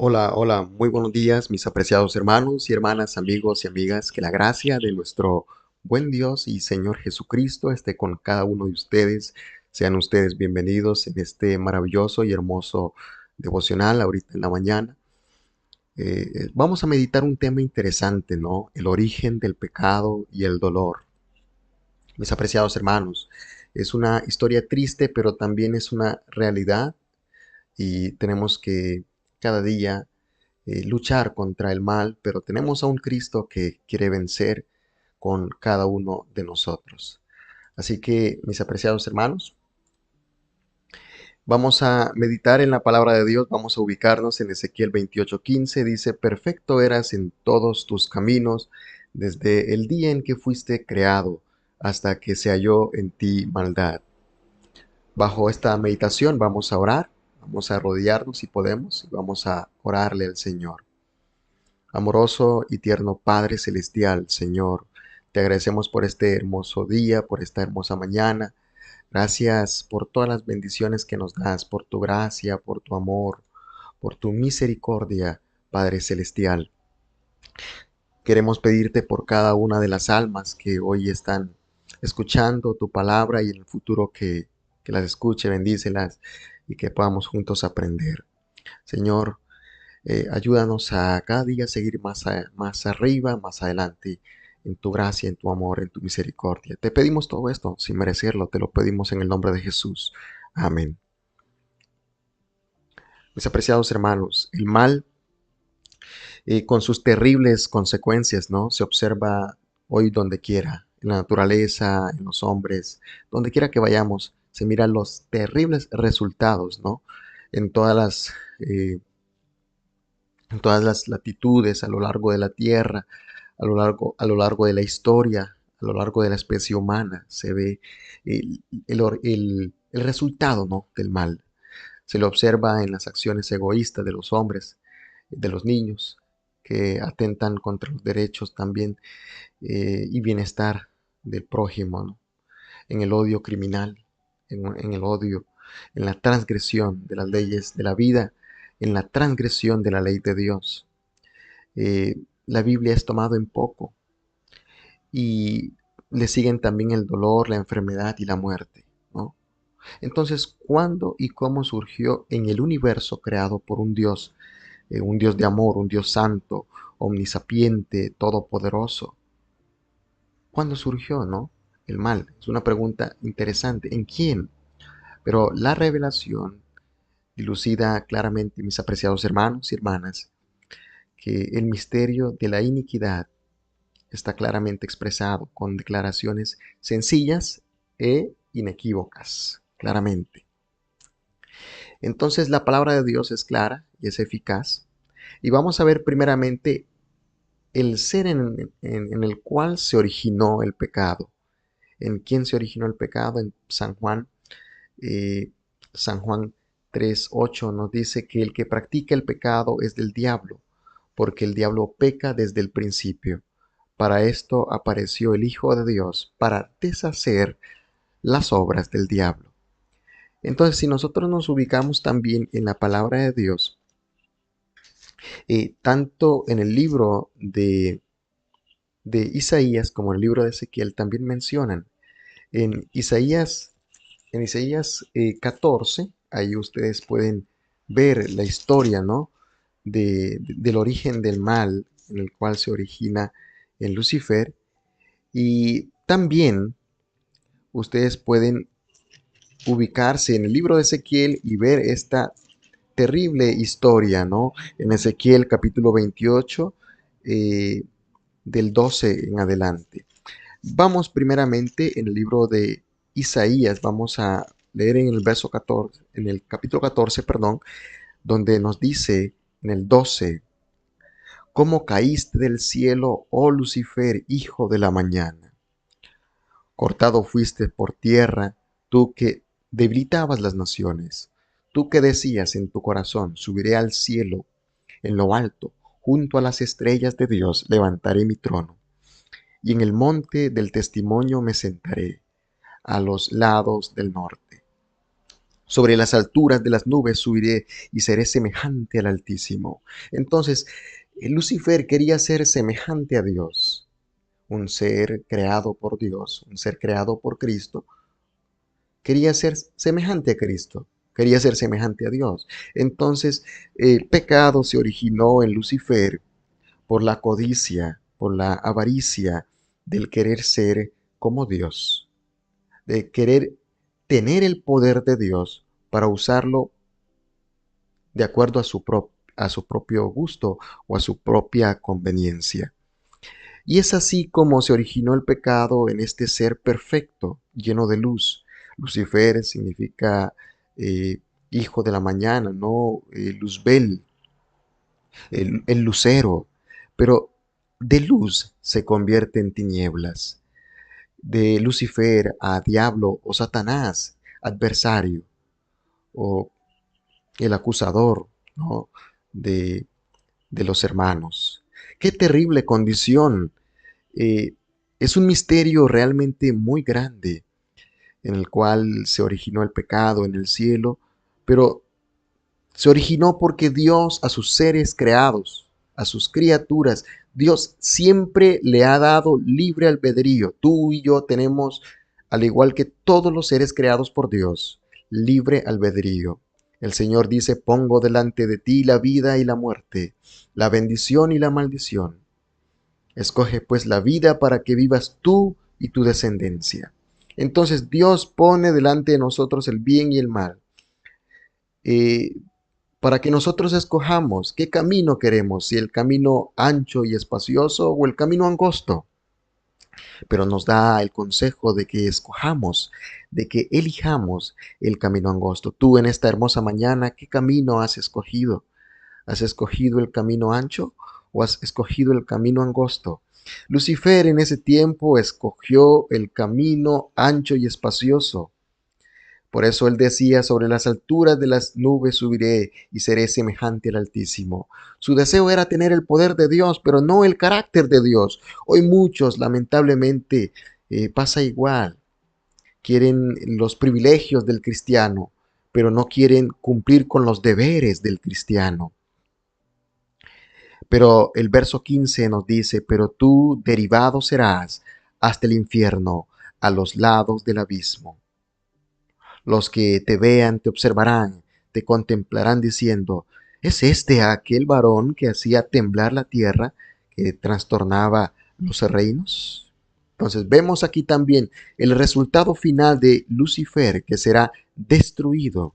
Hola, hola, muy buenos días, mis apreciados hermanos y hermanas, amigos y amigas. Que la gracia de nuestro buen Dios y Señor Jesucristo esté con cada uno de ustedes. Sean ustedes bienvenidos en este maravilloso y hermoso devocional ahorita en la mañana. Vamos a meditar un tema interesante, ¿no? El origen del pecado y el dolor. Mis apreciados hermanos, es una historia triste, pero también es una realidad y tenemos que cada día luchar contra el mal, pero tenemos a un Cristo que quiere vencer con cada uno de nosotros. Así que, mis apreciados hermanos, vamos a meditar en la palabra de Dios, vamos a ubicarnos en Ezequiel 28:15, dice, perfecto eras en todos tus caminos, desde el día en que fuiste creado, hasta que se halló en ti maldad. Bajo esta meditación vamos a orar, vamos a arrodillarnos si podemos y vamos a orarle al Señor. Amoroso y tierno Padre Celestial, Señor, te agradecemos por este hermoso día, por esta hermosa mañana. Gracias por todas las bendiciones que nos das, por tu gracia, por tu amor, por tu misericordia, Padre Celestial. Queremos pedirte por cada una de las almas que hoy están escuchando tu palabra y en el futuro que las escuche, bendícelas y que podamos juntos aprender. Señor, ayúdanos a cada día seguir más arriba, más adelante, en tu gracia, en tu amor, en tu misericordia. Te pedimos todo esto sin merecerlo, te lo pedimos en el nombre de Jesús. Amén. Mis apreciados hermanos, el mal, con sus terribles consecuencias, ¿no? Se observa hoy donde quiera, en la naturaleza, en los hombres, donde quiera que vayamos, se miran los terribles resultados, ¿no? En todas las, eh, en todas las latitudes, a lo largo de la tierra, a lo largo de la historia, a lo largo de la especie humana, se ve el resultado, ¿no? Del mal. Se lo observa en las acciones egoístas de los hombres, de los niños, que atentan contra los derechos también y bienestar del prójimo, ¿no? En el odio criminal, en el odio, en la transgresión de las leyes de la vida, en la transgresión de la ley de Dios. La Biblia es tomado en poco y le siguen también el dolor, la enfermedad y la muerte, ¿no? Entonces, ¿cuándo y cómo surgió en el universo creado por un Dios de amor, un Dios santo, omnisapiente, todopoderoso? ¿Cuándo surgió, no? El mal. Es una pregunta interesante. ¿En quién? Pero la revelación dilucida claramente, mis apreciados hermanos y hermanas, que el misterio de la iniquidad está claramente expresado con declaraciones sencillas e inequívocas, claramente. Entonces la palabra de Dios es clara y es eficaz. Y vamos a ver primeramente el ser en el cual se originó el pecado. ¿En quién se originó el pecado? En eh, San Juan 3:8 nos dice que el que practica el pecado es del diablo, porque el diablo peca desde el principio. Para esto apareció el Hijo de Dios, para deshacer las obras del diablo. Entonces, si nosotros nos ubicamos también en la palabra de Dios, tanto en el libro de Isaías como en el libro de Ezequiel también mencionan. En Isaías, en Isaías 14, ahí ustedes pueden ver la historia, ¿no? Del origen del mal en el cual se origina en Lucifer. Y también ustedes pueden ubicarse en el libro de Ezequiel y ver esta terrible historia, ¿no? En Ezequiel capítulo 28, eh, del 12 en adelante. Vamos primeramente en el libro de Isaías, vamos a leer en el verso 14, en el capítulo 14, perdón, donde nos dice en el 12, ¿cómo caíste del cielo, oh Lucifer, hijo de la mañana? Cortado fuiste por tierra, tú que debilitabas las naciones, tú que decías en tu corazón, subiré al cielo, en lo alto, junto a las estrellas de Dios, levantaré mi trono, y en el monte del testimonio me sentaré, a los lados del norte. Sobre las alturas de las nubes subiré y seré semejante al Altísimo. Entonces, Lucifer quería ser semejante a Dios, un ser creado por Dios, un ser creado por Cristo. Quería ser semejante a Cristo, quería ser semejante a Dios. Entonces, el pecado se originó en Lucifer por la codicia, por la avaricia del querer ser como Dios, de querer tener el poder de Dios para usarlo de acuerdo a su propio gusto o a su propia conveniencia. Y es así como se originó el pecado en este ser perfecto, lleno de luz. Lucifer significa hijo de la mañana, ¿no? Luzbel, el lucero. Pero de luz se convierte en tinieblas. De Lucifer a diablo o Satanás, adversario, o el acusador, ¿no? de, de los hermanos. Qué terrible condición. Eh, es un misterio realmente muy grande en el cual se originó el pecado en el cielo, pero se originó porque Dios a sus seres creados, a sus criaturas, Dios siempre le ha dado libre albedrío. Tú y yo tenemos, al igual que todos los seres creados por Dios, libre albedrío. El Señor dice, pongo delante de ti la vida y la muerte, la bendición y la maldición. Escoge pues la vida para que vivas tú y tu descendencia. Entonces Dios pone delante de nosotros el bien y el mal, eh, para que nosotros escojamos qué camino queremos, si el camino ancho y espacioso o el camino angosto. Pero nos da el consejo de que escojamos, de que elijamos el camino angosto. Tú en esta hermosa mañana, ¿qué camino has escogido? ¿Has escogido el camino ancho o has escogido el camino angosto? Lucifer en ese tiempo escogió el camino ancho y espacioso. Por eso él decía, sobre las alturas de las nubes subiré y seré semejante al Altísimo. Su deseo era tener el poder de Dios, pero no el carácter de Dios. Hoy muchos, lamentablemente, pasa igual. Quieren los privilegios del cristiano, pero no quieren cumplir con los deberes del cristiano. Pero el verso 15 nos dice, pero tú derivado serás hasta el infierno, a los lados del abismo. Los que te vean te observarán, te contemplarán diciendo, ¿es este aquel varón que hacía temblar la tierra, que trastornaba los reinos? Entonces vemos aquí también el resultado final de Lucifer, que será destruido.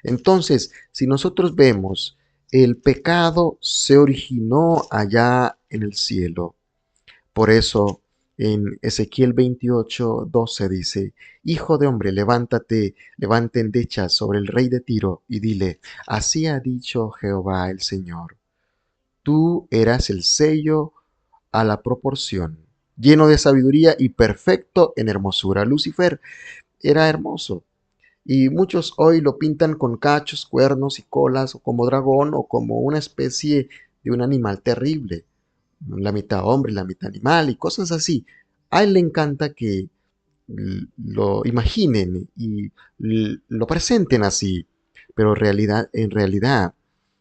Entonces, si nosotros vemos, el pecado se originó allá en el cielo. Por eso en Ezequiel 28:12 dice, Hijo de hombre, levántate, levanta endechas sobre el rey de Tiro y dile, así ha dicho Jehová el Señor, tú eras el sello a la proporción, lleno de sabiduría y perfecto en hermosura. Lucifer era hermoso, y muchos hoy lo pintan con cachos, cuernos y colas, o como dragón, o como una especie de un animal terrible, la mitad hombre, la mitad animal y cosas así. A él le encanta que lo imaginen y lo presenten así, pero en realidad,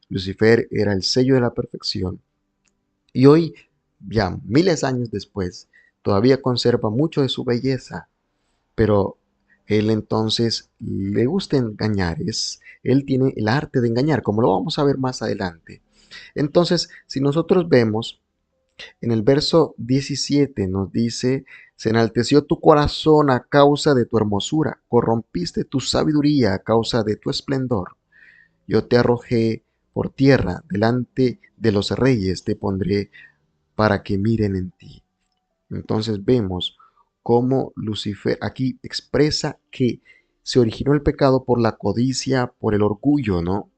Lucifer era el sello de la perfección. Y hoy, ya miles de años después, todavía conserva mucho de su belleza, pero él entonces le gusta engañar, él tiene el arte de engañar, como lo vamos a ver más adelante. Entonces, si nosotros vemos en el verso 17 nos dice, se enalteció tu corazón a causa de tu hermosura, corrompiste tu sabiduría a causa de tu esplendor. Yo te arrojé por tierra, delante de los reyes te pondré para que miren en ti. Entonces vemos cómo Lucifer aquí expresa que se originó el pecado por la codicia, por el orgullo, ¿no?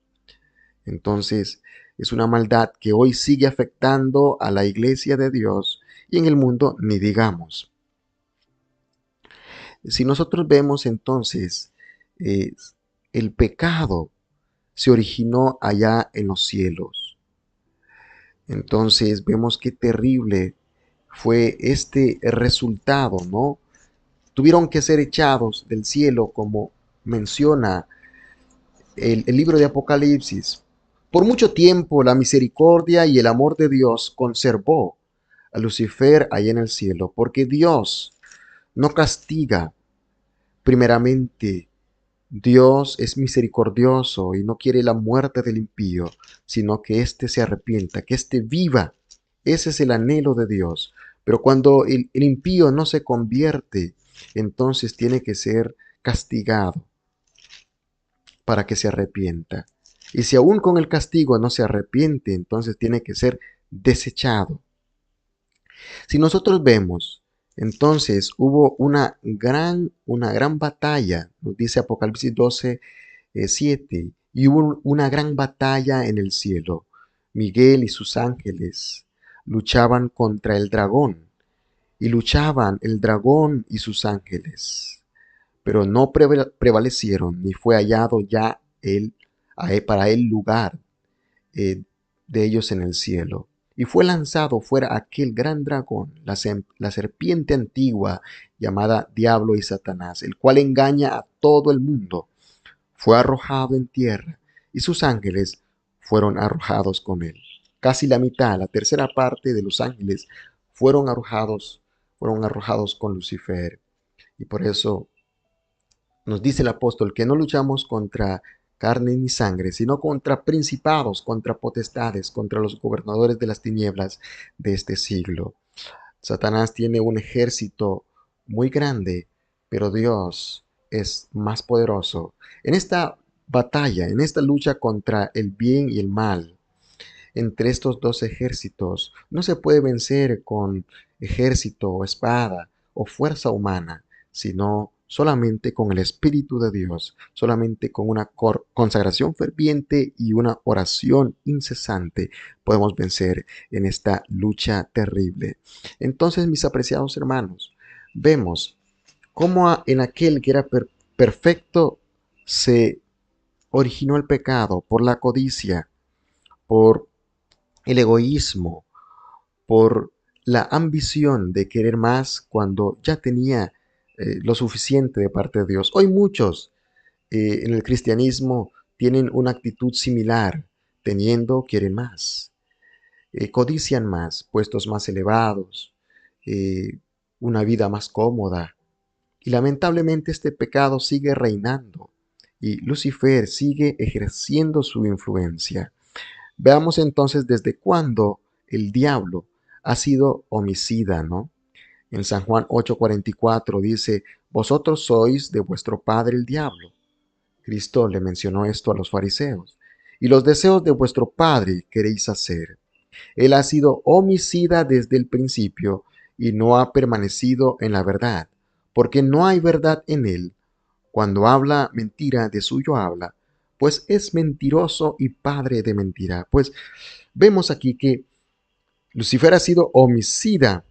Entonces, es una maldad que hoy sigue afectando a la iglesia de Dios y en el mundo ni digamos. Si nosotros vemos entonces, eh, el pecado se originó allá en los cielos. Entonces vemos qué terrible fue este resultado, ¿no? Tuvieron que ser echados del cielo, como menciona el libro de Apocalipsis. Por mucho tiempo la misericordia y el amor de Dios conservó a Lucifer allá en el cielo, porque Dios no castiga primeramente. Dios es misericordioso y no quiere la muerte del impío, sino que éste se arrepienta, que éste viva. Ese es el anhelo de Dios. Pero cuando el impío no se convierte, entonces tiene que ser castigado para que se arrepienta. Y si aún con el castigo no se arrepiente, entonces tiene que ser desechado. Si nosotros vemos, entonces hubo una gran batalla, nos dice Apocalipsis 12, 7, y hubo una gran batalla en el cielo. Miguel y sus ángeles luchaban contra el dragón, y luchaban el dragón y sus ángeles, pero no prevalecieron, ni fue hallado ya para él lugar eh, de ellos en el cielo. Y fue lanzado fuera aquel gran dragón, la serpiente antigua llamada Diablo y Satanás, el cual engaña a todo el mundo. Fue arrojado en tierra y sus ángeles fueron arrojados con él. Casi la mitad, la tercera parte de los ángeles fueron arrojados con Lucifer. Y por eso nos dice el apóstol que no luchamos contra carne ni sangre, sino contra principados, contra potestades, contra los gobernadores de las tinieblas de este siglo. Satanás tiene un ejército muy grande, pero Dios es más poderoso. En esta batalla, en esta lucha contra el bien y el mal, entre estos dos ejércitos, no se puede vencer con ejército o espada o fuerza humana, sino solamente con el Espíritu de Dios, solamente con una consagración ferviente y una oración incesante podemos vencer en esta lucha terrible. Entonces, mis apreciados hermanos, vemos cómo en aquel que era perfecto se originó el pecado por la codicia, por el egoísmo, por la ambición de querer más cuando ya tenía lo suficiente de parte de Dios. Hoy muchos en el cristianismo tienen una actitud similar, teniendo, quieren más, codician más, puestos más elevados, eh, una vida más cómoda. Y lamentablemente este pecado sigue reinando y Lucifer sigue ejerciendo su influencia. Veamos entonces desde cuándo el diablo ha sido homicida, ¿no? En San Juan 8:44 dice, vosotros sois de vuestro padre el diablo. Cristo le mencionó esto a los fariseos. Y los deseos de vuestro padre queréis hacer. Él ha sido homicida desde el principio y no ha permanecido en la verdad, porque no hay verdad en él. Cuando habla mentira, de suyo habla, pues es mentiroso y padre de mentira. Pues vemos aquí que Lucifer ha sido homicida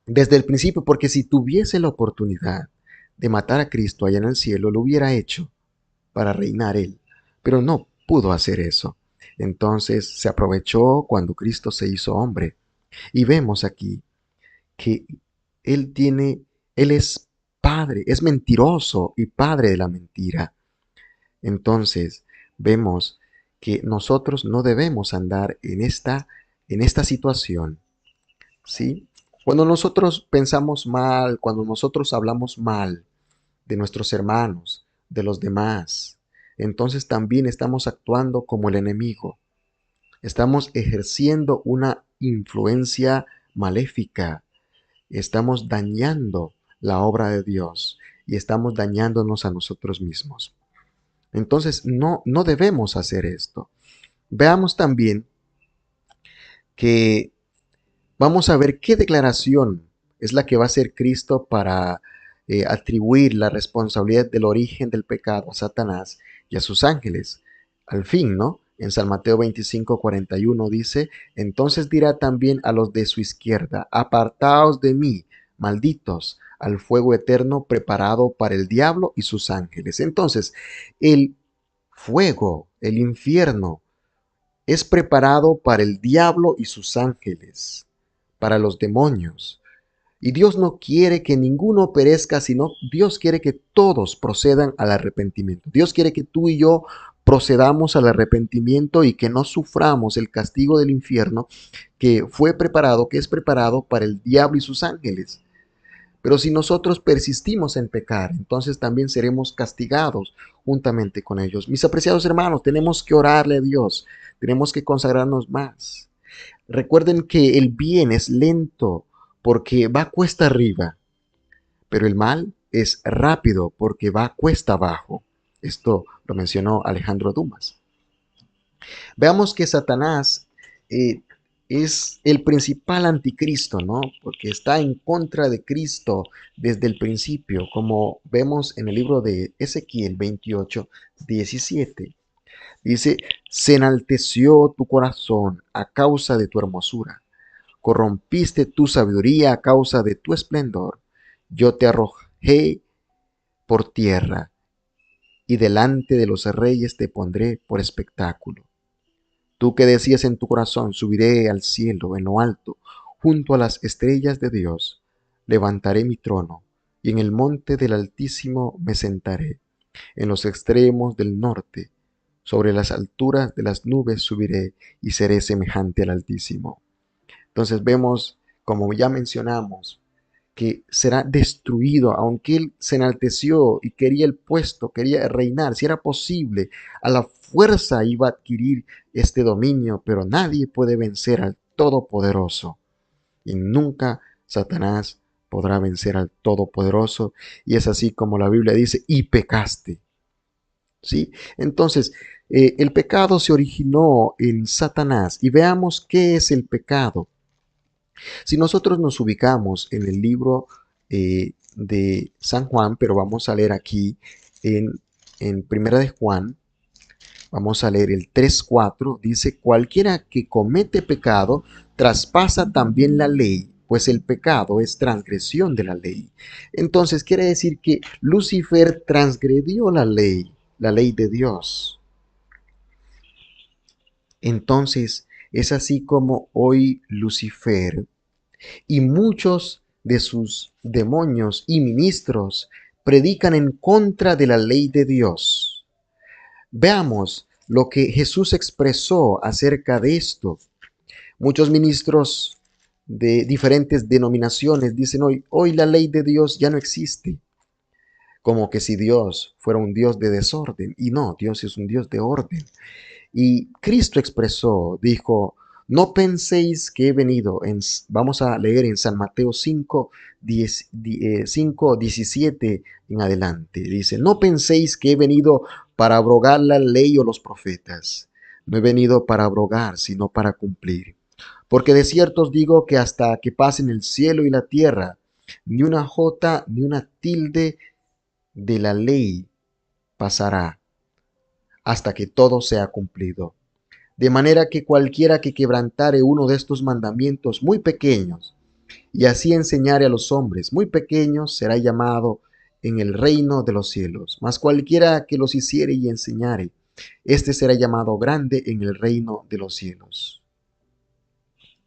desde el principio, porque si tuviese la oportunidad de matar a Cristo allá en el cielo, lo hubiera hecho para reinar él, pero no pudo hacer eso. Entonces se aprovechó cuando Cristo se hizo hombre. Y vemos aquí que él es padre, es mentiroso y padre de la mentira. Entonces vemos que nosotros no debemos andar en esta situación, ¿sí? Cuando nosotros pensamos mal, cuando nosotros hablamos mal de nuestros hermanos, de los demás, entonces también estamos actuando como el enemigo. Estamos ejerciendo una influencia maléfica. Estamos dañando la obra de Dios y estamos dañándonos a nosotros mismos. Entonces no debemos hacer esto. Veamos también que vamos a ver qué declaración es la que va a hacer Cristo para atribuir la responsabilidad del origen del pecado a Satanás y a sus ángeles. Al fin, ¿no? En San Mateo 25:41 dice, entonces dirá también a los de su izquierda, apartaos de mí, malditos, al fuego eterno preparado para el diablo y sus ángeles. Entonces, el fuego, el infierno, es preparado para el diablo y sus ángeles, para los demonios. Y Dios no quiere que ninguno perezca, sino Dios quiere que todos procedan al arrepentimiento. Dios quiere que tú y yo procedamos al arrepentimiento y que no suframos el castigo del infierno que fue preparado, que es preparado para el diablo y sus ángeles. Pero si nosotros persistimos en pecar, entonces también seremos castigados juntamente con ellos. Mis apreciados hermanos, tenemos que orarle a Dios, tenemos que consagrarnos más. Recuerden que el bien es lento porque va cuesta arriba, pero el mal es rápido porque va cuesta abajo. Esto lo mencionó Alejandro Dumas. Veamos que Satanás eh, es el principal anticristo, ¿no? Porque está en contra de Cristo desde el principio, como vemos en el libro de Ezequiel 28:17. Dice, se enalteció tu corazón a causa de tu hermosura, corrompiste tu sabiduría a causa de tu esplendor. Yo te arrojé por tierra y delante de los reyes te pondré por espectáculo. Tú que decías en tu corazón, subiré al cielo en lo alto, junto a las estrellas de Dios, levantaré mi trono, y en el monte del Altísimo me sentaré, en los extremos del norte, sobre las alturas de las nubes subiré, y seré semejante al Altísimo. Entonces vemos, como ya mencionamos, que será destruido, aunque él se enalteció y quería el puesto, quería reinar, si era posible, a la fuerza iba a adquirir este dominio, pero nadie puede vencer al Todopoderoso. Y nunca Satanás podrá vencer al Todopoderoso. Y es así como la Biblia dice, y pecaste. ¿Sí? Entonces, el pecado se originó en Satanás. Y veamos qué es el pecado. Si nosotros nos ubicamos en el libro de San Juan, pero vamos a leer aquí en Primera de Juan, vamos a leer el 3:4, dice, cualquiera que comete pecado traspasa también la ley, pues el pecado es transgresión de la ley. Entonces quiere decir que Lucifer transgredió la ley de Dios. Entonces es así como hoy Lucifer y muchos de sus demonios y ministros predican en contra de la ley de Dios. Veamos lo que Jesús expresó acerca de esto. Muchos ministros de diferentes denominaciones dicen hoy la ley de Dios ya no existe, como que si Dios fuera un Dios de desorden. Y no, Dios es un Dios de orden. Y Cristo expresó, dijo, no penséis que he venido, vamos a leer en San Mateo 5:17 en adelante. Dice, no penséis que he venido para abrogar la ley o los profetas. No he venido para abrogar, sino para cumplir. Porque de cierto os digo que hasta que pasen el cielo y la tierra, ni una jota ni una tilde de la ley pasará, hasta que todo sea cumplido. De manera que cualquiera que quebrantare uno de estos mandamientos muy pequeños, y así enseñare a los hombres muy pequeños, será llamado en el reino de los cielos. Mas cualquiera que los hiciere y enseñare, éste será llamado grande en el reino de los cielos.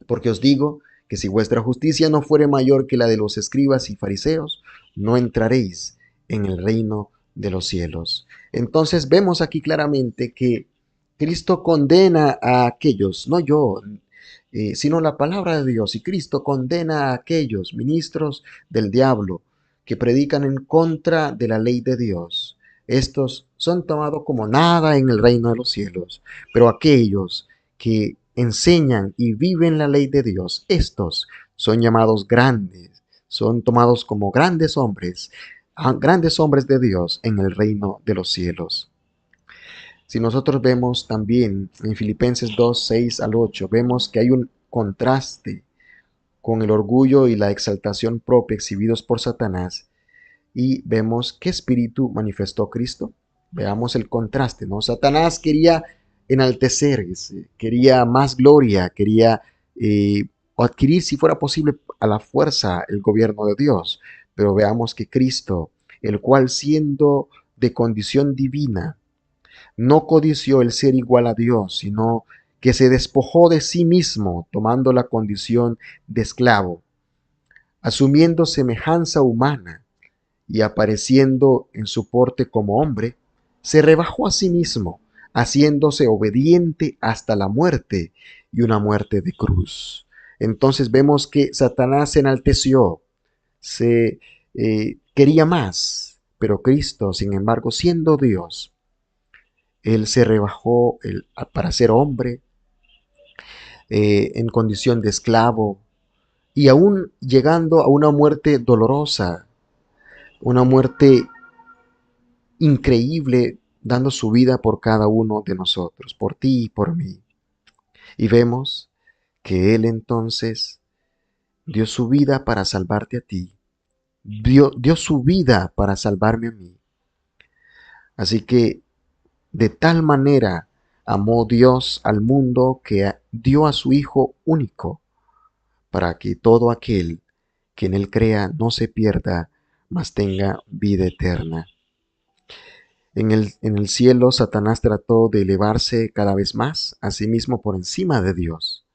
Porque os digo que si vuestra justicia no fuere mayor que la de los escribas y fariseos, no entraréis en el reino de los cielos. Entonces vemos aquí claramente que Cristo condena a aquellos, no yo, sino la palabra de Dios. Y Cristo condena a aquellos ministros del diablo que predican en contra de la ley de Dios. Estos son tomados como nada en el reino de los cielos, pero aquellos que enseñan y viven la ley de Dios, estos son llamados grandes, son tomados como grandes hombres de Dios en el reino de los cielos. Si nosotros vemos también en Filipenses 2:6-8, vemos que hay un contraste con el orgullo y la exaltación propia exhibidos por Satanás, y vemos qué espíritu manifestó Cristo. Veamos el contraste, ¿no? Satanás quería enaltecerse, quería más gloria, quería adquirir, si fuera posible, a la fuerza el gobierno de Dios. Pero veamos que Cristo, el cual siendo de condición divina, no codició el ser igual a Dios, sino que se despojó de sí mismo, tomando la condición de esclavo, asumiendo semejanza humana y apareciendo en su porte como hombre, se rebajó a sí mismo, haciéndose obediente hasta la muerte y una muerte de cruz. Entonces vemos que Satanás se enalteció, se quería más, pero Cristo, sin embargo, siendo Dios, Él se rebajó para ser hombre en condición de esclavo y aún llegando a una muerte dolorosa, una muerte increíble, dando su vida por cada uno de nosotros, por ti y por mí. Y vemos que Él entonces dio su vida para salvarte a ti, dio su vida para salvarme a mí. Así que de tal manera amó Dios al mundo que dio a su Hijo único, para que todo aquel que en Él crea no se pierda, mas tenga vida eterna. En el cielo, Satanás trató de elevarse cada vez más a sí mismo por encima de Dios.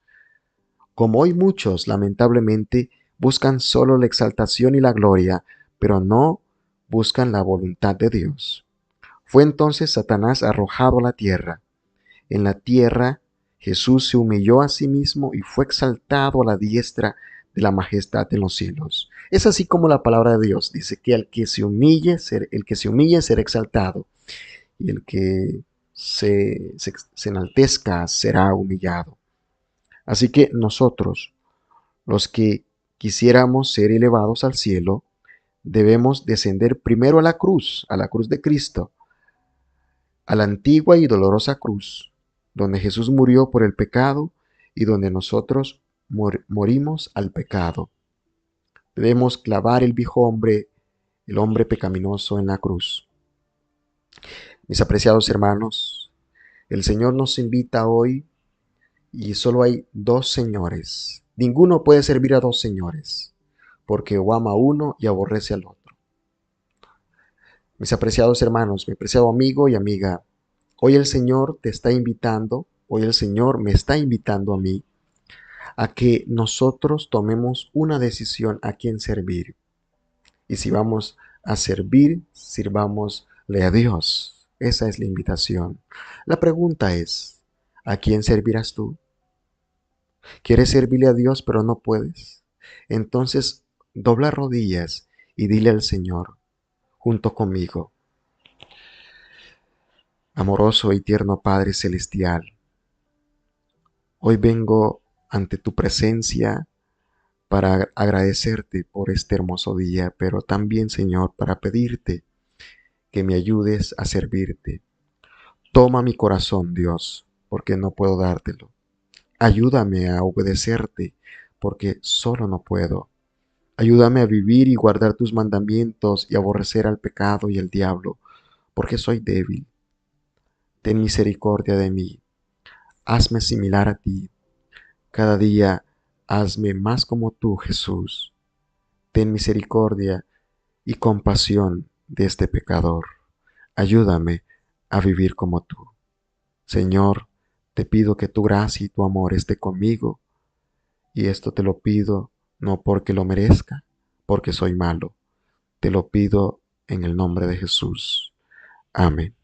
Como hoy muchos, lamentablemente, buscan solo la exaltación y la gloria, pero no buscan la voluntad de Dios. Fue entonces Satanás arrojado a la tierra. En la tierra, Jesús se humilló a sí mismo y fue exaltado a la diestra de la majestad en los cielos. Es así como la palabra de Dios dice que el que se humille será exaltado y el que se enaltezca será humillado. Así que nosotros, los que quisiéramos ser elevados al cielo, debemos descender primero a la cruz de Cristo, a la antigua y dolorosa cruz, donde Jesús murió por el pecado y donde nosotros morimos al pecado. Debemos clavar el viejo hombre, el hombre pecaminoso en la cruz. Mis apreciados hermanos, el Señor nos invita hoy y solo hay dos señores. Ninguno puede servir a dos señores, porque o ama a uno y aborrece al otro. Mis apreciados hermanos, mi apreciado amigo y amiga, hoy el Señor te está invitando, hoy el Señor me está invitando a mí a que nosotros tomemos una decisión a quién servir. Y si vamos a servir, sirvámosle a Dios. Esa es la invitación. La pregunta es, ¿a quién servirás tú? ¿Quieres servirle a Dios pero no puedes? Entonces dobla rodillas y dile al Señor, junto conmigo, amoroso y tierno Padre Celestial, hoy vengo ante tu presencia para agradecerte por este hermoso día, pero también, Señor, para pedirte que me ayudes a servirte. Toma mi corazón, Dios, porque no puedo dártelo. Ayúdame a obedecerte, porque solo no puedo. Ayúdame a vivir y guardar tus mandamientos y aborrecer al pecado y al diablo, porque soy débil. Ten misericordia de mí. Hazme similar a ti. Cada día hazme más como tú, Jesús. Ten misericordia y compasión de este pecador. Ayúdame a vivir como tú. Señor, te pido que tu gracia y tu amor esté conmigo, y esto te lo pido no porque lo merezca, porque soy malo. Te lo pido en el nombre de Jesús. Amén.